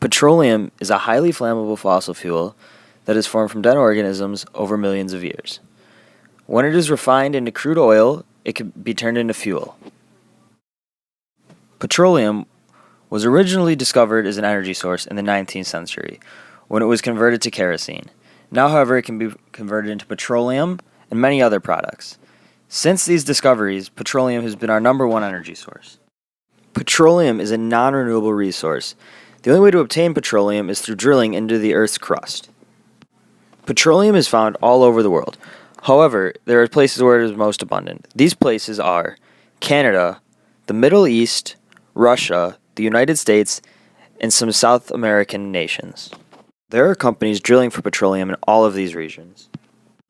Petroleum is a highly flammable fossil fuel that is formed from dead organisms over millions of years. When it is refined into crude oil, it can be turned into fuel. Petroleum was originally discovered as an energy source in the 19th century when it was converted to kerosene. Now, however, it can be converted into petroleum and many other products. Since these discoveries, petroleum has been our number one energy source. Petroleum is a non-renewable resource. The only way to obtain petroleum is through drilling into the Earth's crust. Petroleum is found all over the world. However, there are places where it is most abundant. These places are Canada, the Middle East, Russia, the United States, and some South American nations. There are companies drilling for petroleum in all of these regions.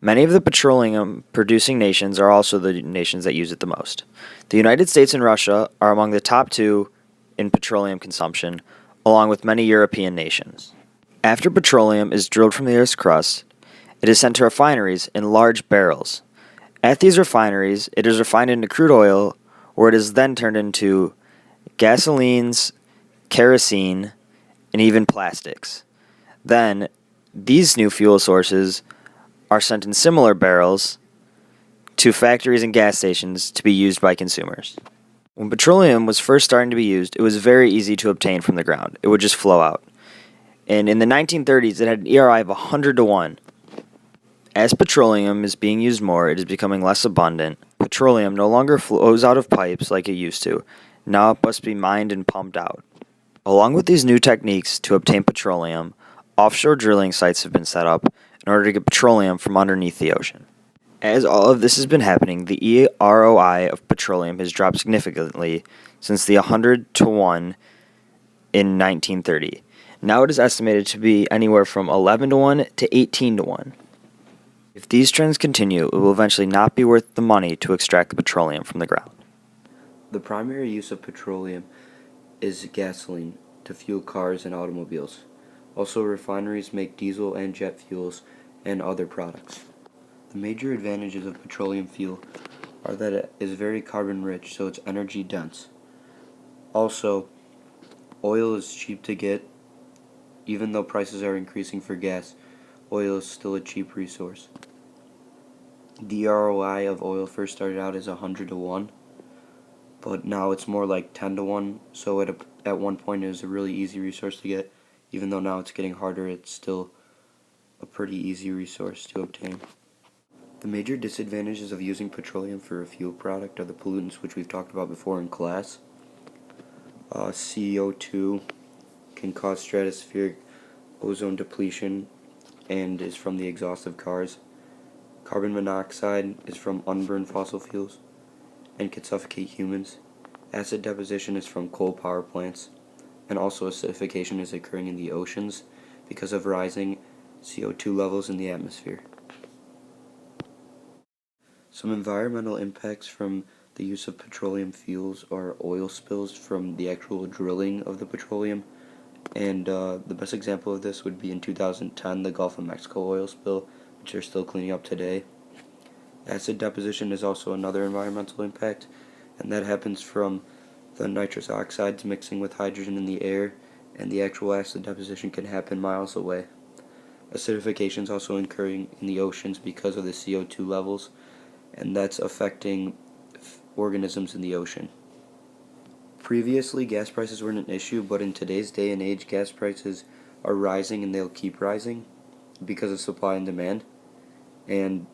Many of the petroleum-producing nations are also the nations that use it the most. The United States and Russia are among the top two in petroleum consumption, along with many European nations. After petroleum is drilled from the Earth's crust, it is sent to refineries in large barrels. At these refineries, it is refined into crude oil, where it is then turned into gasolines, kerosene, and even plastics. Then, these new fuel sources are sent in similar barrels to factories and gas stations to be used by consumers. When petroleum was first starting to be used, it was very easy to obtain from the ground. It would just flow out. And in the 1930s, it had an ERI of 100 to 1. As petroleum is being used more, it is becoming less abundant. Petroleum no longer flows out of pipes like it used to. Now it must be mined and pumped out. Along with these new techniques to obtain petroleum, offshore drilling sites have been set up in order to get petroleum from underneath the ocean. As all of this has been happening, the ROI of petroleum has dropped significantly since the 100 to 1 in 1930. Now it is estimated to be anywhere from 11 to 1 to 18 to 1. If these trends continue, it will eventually not be worth the money to extract the petroleum from the ground. The primary use of petroleum is gasoline to fuel cars and automobiles. Also, refineries make diesel and jet fuels and other products. The major advantages of petroleum fuel are that it is very carbon rich, so it's energy dense. Also, oil is cheap to get. Even though prices are increasing for gas, oil is still a cheap resource. The ROI of oil first started out as 100 to 1, but now it's more like 10 to 1, so at one point it was a really easy resource to get. Even though now it's getting harder, it's still a pretty easy resource to obtain. The major disadvantages of using petroleum for a fuel product are the pollutants, which we've talked about before in class. CO2 can cause stratospheric ozone depletion and is from the exhaust of cars. Carbon monoxide is from unburned fossil fuels and can suffocate humans. Acid deposition is from coal power plants, and also acidification is occurring in the oceans because of rising CO2 levels in the atmosphere. Some environmental impacts from the use of petroleum fuels are oil spills from the actual drilling of the petroleum, and the best example of this would be in 2010, the Gulf of Mexico oil spill, which they're still cleaning up today. Acid deposition is also another environmental impact, and that happens from the nitrous oxides mixing with hydrogen in the air, and the actual acid deposition can happen miles away. Acidification is also occurring in the oceans because of the CO2 levels, and that's affecting organisms in the ocean. Previously, gas prices weren't an issue, but in today's day and age, gas prices are rising and they'll keep rising because of supply and demand. And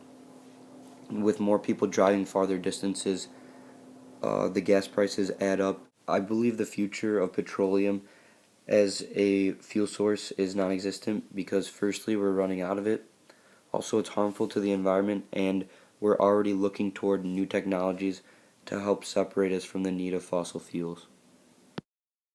with more people driving farther distances, the gas prices add up. I believe the future of petroleum as a fuel source is non-existent because firstly, we're running out of it. Also, it's harmful to the environment, and we're already looking toward new technologies to help separate us from the need of fossil fuels.